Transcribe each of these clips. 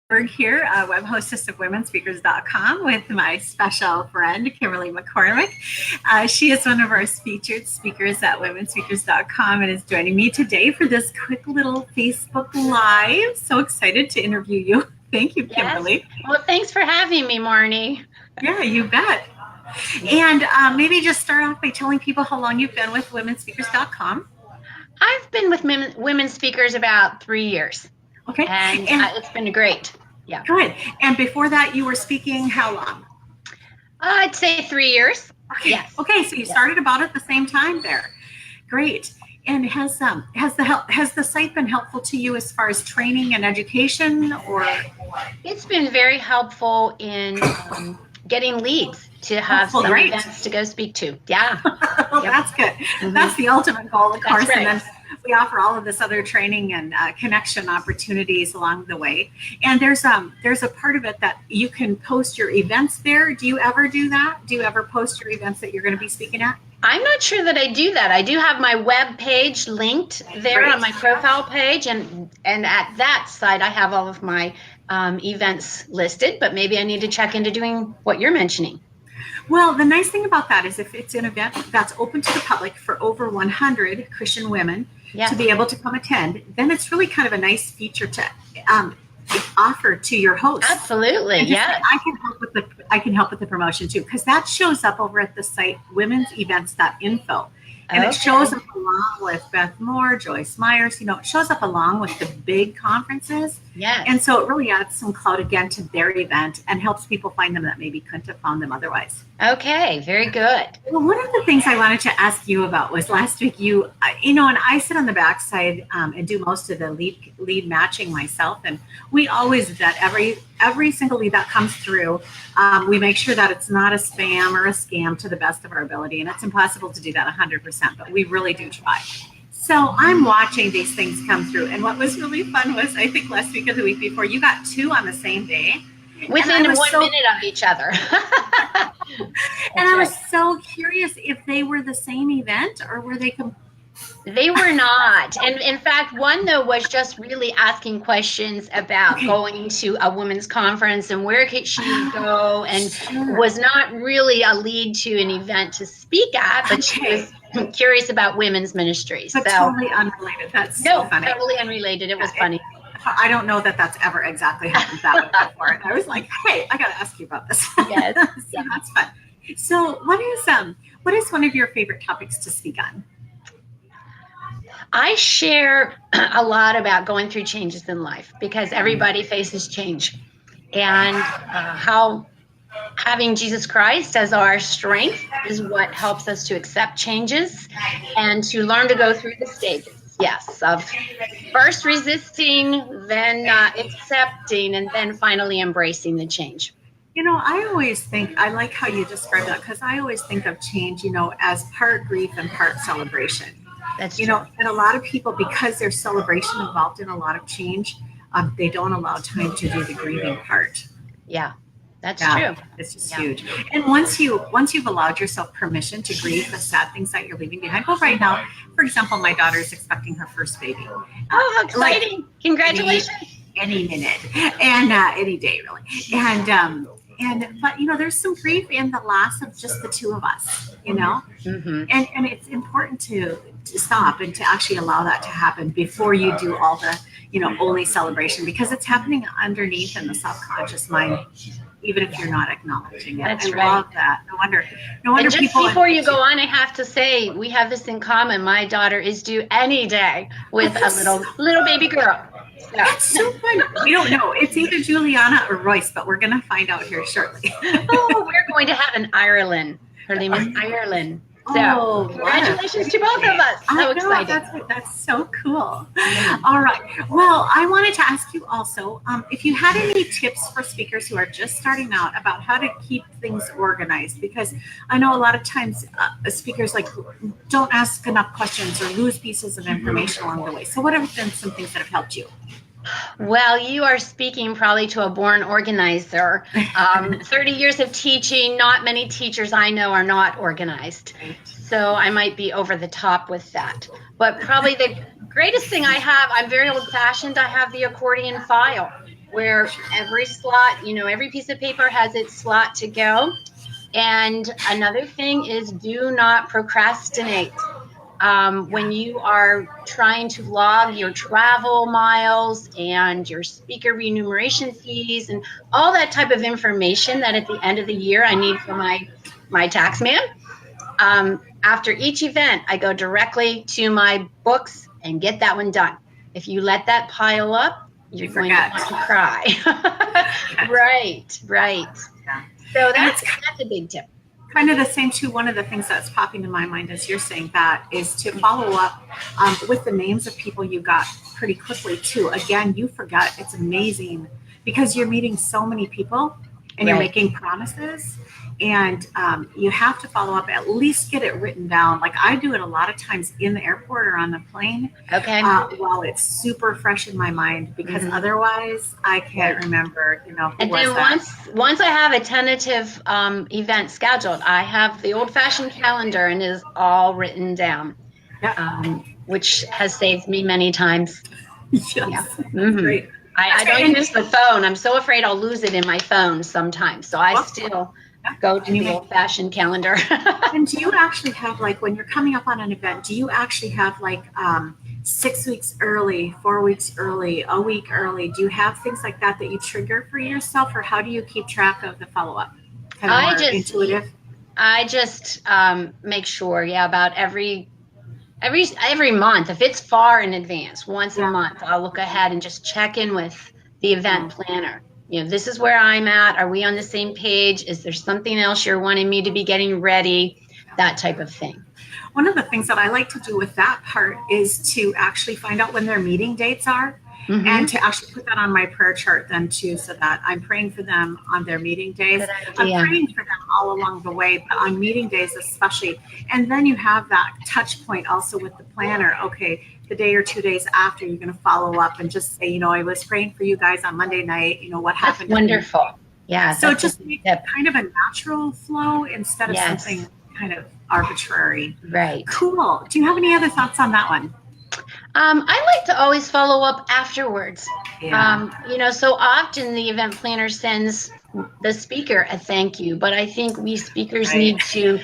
Berg here, web hostess of womenspeakers.com with my special friend, Kimberly McCormick. She is one of our featured speakers at womenspeakers.com and is joining me today for this quick little Facebook Live. So excited to interview you. Thank you, Kimberly. Yes. Well, thanks for having me, Marnie. Yeah, you bet. And maybe just start off by telling people how long you've been with womenspeakers.com. I've been with women speakers about 3 years. Okay. And it's been great. Yeah. Good. And before that, you were speaking how long? I'd say 3 years. Okay. Yes. Okay. So you started about at the same time there. Great. And has the site been helpful to you as far as training and education, or? It's been very helpful in getting leads to have some events to go speak to. Yeah. Well, that's good. Mm-hmm. That's the ultimate goal, of course. Right. And then we offer all of this other training and connection opportunities along the way. And there's a part of it that you can post your events there. Do you ever do that? Do you ever post your events that you're going to be speaking at? I'm not sure that I do that. I do have my web page linked there on my profile page, and at that site I have all of my events listed, but maybe I need to check into doing what you're mentioning. Well, the nice thing about that is if it's an event that's open to the public for over 100 Christian women to be able to come attend, then it's really kind of a nice feature to offer to your host. Absolutely, yeah. I can help with the promotion too, because that shows up over at the site womensevents.info. And it shows up along with Beth Moore, Joyce Myers, it shows up along with the big conferences. Yeah. And so it really adds some clout again to their event and helps people find them that maybe couldn't have found them otherwise. Okay, very good. Well, one of the things I wanted to ask you about was last week and I sit on the backside and do most of the lead matching myself. And we always vet every single lead that comes through. We make sure that it's not a spam or a scam to the best of our ability. And it's impossible to do that 100%, but we really do try. So I'm watching these things come through. And what was really fun was, I think last week or the week before, you got 2 on the same day. Within 1 minute of each other. And I was so curious if they were the same event or were they They were not. And in fact, one, though, was just really asking questions about going to a women's conference and where could she go, and was not really a lead to an event to speak at, but she was curious about women's ministries. But totally unrelated. That's so funny. Totally unrelated. It was funny. I don't know that that's ever exactly happened that way before. And I was like, hey, I got to ask you about this. Yes. So that's fun. So what is one of your favorite topics to speak on? I share a lot about going through changes in life because everybody faces change, and how having Jesus Christ as our strength is what helps us to accept changes and to learn to go through the stages. Yes, of first resisting, then accepting, and then finally embracing the change. I always think, I like how you describe that, because I always think of change, as part grief and part celebration. That's true. And a lot of people, because there's celebration involved in a lot of change, they don't allow time to do the grieving part. Yeah, that's true. It's just huge. And once you've allowed yourself permission to grieve the sad things that you're leaving behind. Well, right now, for example, my daughter is expecting her first baby. Oh, how exciting! Congratulations! Any minute and any day, really. But there's some grief in the loss of just the 2 of us. Mm-hmm. And it's important to stop and to actually allow that to happen before you do all the only celebration, because it's happening underneath in the subconscious mind, even if you're not acknowledging it. That's I love that. No wonder. And just before you go on, I have to say we have this in common. My daughter is due any day with a little baby girl. That's so fun. We don't know. It's either Juliana or Royce, but we're going to find out here shortly. We're going to have an Ireland. Her name is Ireland. So congratulations to both of us. So excited. That's so cool. All right. Well, I wanted to ask you also, if you had any tips for speakers who are just starting out about how to keep things organized, because I know a lot of times speakers don't ask enough questions or lose pieces of information along the way. So what have been some things that have helped you? Well, you are speaking probably to a born organizer. 30 years of teaching, not many teachers I know are not organized. So I might be over the top with that. But probably the greatest thing I have, I'm very old-fashioned, I have the accordion file. where every slot, every piece of paper has its slot to go. And another thing is, do not procrastinate. When you are trying to log your travel miles and your speaker remuneration fees and all that type of information that at the end of the year I need for my tax man, after each event, I go directly to my books and get that one done. If you let that pile up, you're going to want to cry. Right. Yeah. So that's a big tip. Kind of the same too. One of the things that's popping in my mind as you're saying that is to follow up with the names of people you got pretty quickly too. Again, you forget. It's amazing because you're meeting so many people and you're making promises, and you have to follow up. At least get it written down. Like I do it a lot of times in the airport or on the plane. Okay. While it's super fresh in my mind, because otherwise I can't remember. And then once I have a tentative event scheduled, I have the old-fashioned calendar and it is all written down, which has saved me many times. Yes. Yeah. Great. I don't use the phone. I'm so afraid I'll lose it in my phone sometimes. So I still go to the old-fashioned calendar. And do you actually have, like, when you're coming up on an event, do you actually have like 6 weeks early, 4 weeks early, a week early? Do you have things like that you trigger for yourself, or how do you keep track of the follow-up? Intuitive? I just make sure, about every month. If it's far in advance, once a month, I'll look ahead and just check in with the event planner. This is where I'm at. Are we on the same page? Is there something else you're wanting me to be getting ready? That type of thing. One of the things that I like to do with that part is to actually find out when their meeting dates are, and to actually put that on my prayer chart then too, so that I'm praying for them on their meeting days. I'm praying for them all along the way, but on meeting days especially. And then you have that touch point also with the planner. Okay, the day or 2 days after, you're going to follow up and just say, I was praying for you guys on Monday night. What happened? That's wonderful. Yeah. So it just makes it kind of a natural flow instead of something kind of arbitrary. Right. Cool. Do you have any other thoughts on that one? I like to always follow up afterwards. Yeah. So often the event planner sends the speaker a thank you, but I think we speakers need to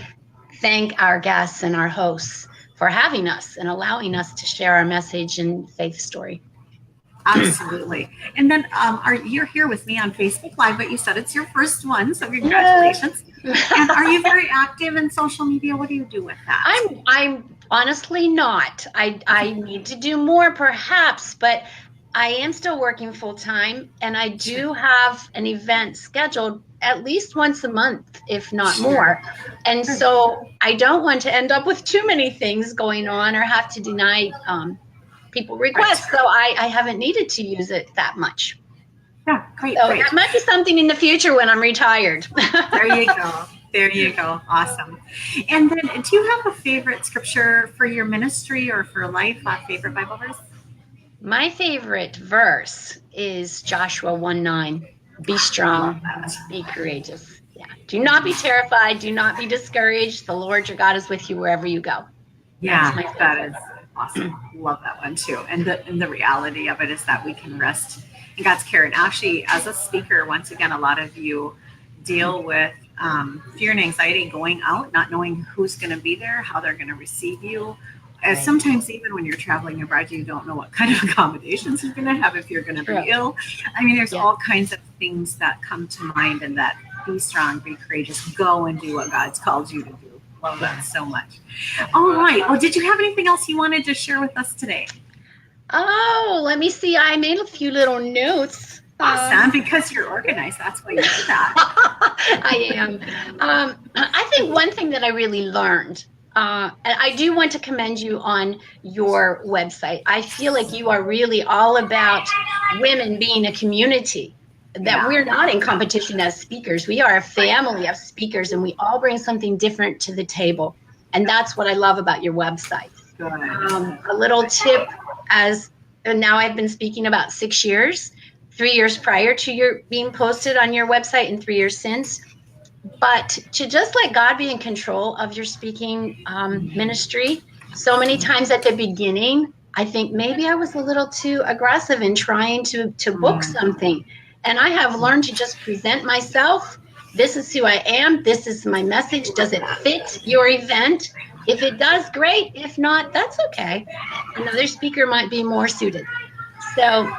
thank our guests and our hosts for having us and allowing us to share our message and faith story. Absolutely. And then you're here with me on Facebook Live, but you said it's your first one, so congratulations. And are you very active in social media? What do you do with that? I'm honestly not. I need to do more perhaps, but I am still working full time, and I do have an event scheduled at least once a month, if not more. And so I don't want to end up with too many things going on or have to deny people requests. So I haven't needed to use it that much. Yeah, great. So that might be something in the future when I'm retired. There you go. Awesome. And then do you have a favorite scripture for your ministry or for life, a favorite Bible verse? My favorite verse is Joshua 1:9. Be strong, be courageous. Yeah. Do not be terrified. Do not be discouraged. The Lord your God is with you wherever you go. Yeah, that is awesome. Love that one too. And the reality of it is that we can rest in God's care. And actually, as a speaker, once again, a lot of you deal with fear and anxiety going out, not knowing who's going to be there, how they're going to receive you. Sometimes even when you're traveling abroad, you don't know what kind of accommodations you're going to have if you're going to be ill. I mean, there's all kinds of things that come to mind, and that be strong, be courageous, go and do what God's called you to do. Love that so much. All right. Well, did you have anything else you wanted to share with us today? Oh, let me see. I made a few little notes. Awesome, because you're organized. That's why you do that. I am. I think one thing that I really learned, and I do want to commend you on your website. I feel like you are really all about women being a community, that we're not in competition as speakers. We are a family of speakers, and we all bring something different to the table. And that's what I love about your website. A little tip, and now I've been speaking about 6 years, 3 years prior to your being posted on your website and 3 years since. But to just let God be in control of your speaking ministry. So many times at the beginning, I think maybe I was a little too aggressive in trying to book something. And I have learned to just present myself. This is who I am. This is my message. Does it fit your event? If it does, great. If not, that's okay. Another speaker might be more suited. So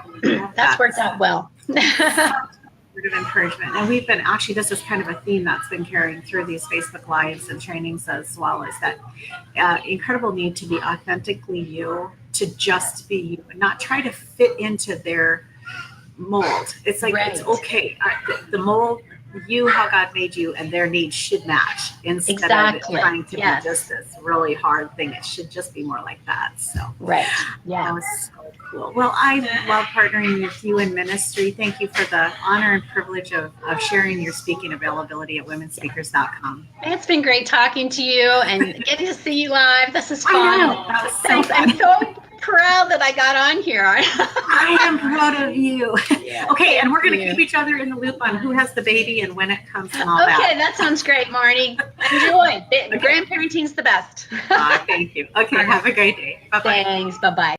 that's worked out well. Word of encouragement. And we've been actually, this is kind of a theme that's been carrying through these Facebook Lives and trainings as well, is that incredible need to be authentically you, to just be you, and not try to fit into their mold. It's like, Right. It's okay. The mold, you, how God made you, and their needs should match, instead Exactly. of trying to Yes. be just this really hard thing. It should just be more like that. So Right. that Yeah. was so cool. Well, I love partnering with you in ministry. Thank you for the honor and privilege of sharing your speaking availability at womenspeakers.com. It's been great talking to you and getting to see you live. This is fun. I know. That was so Thanks. fun. I'm so proud that I got on here. I am proud of you. Yeah, Okay, and we're going to thank keep you. each other in the loop on who has the baby and when it comes and all that. Okay, that sounds great, Marnie. Enjoy. Grandparenting's the best. Thank you. Okay, have a great day. Bye-bye. Thanks. Bye-bye.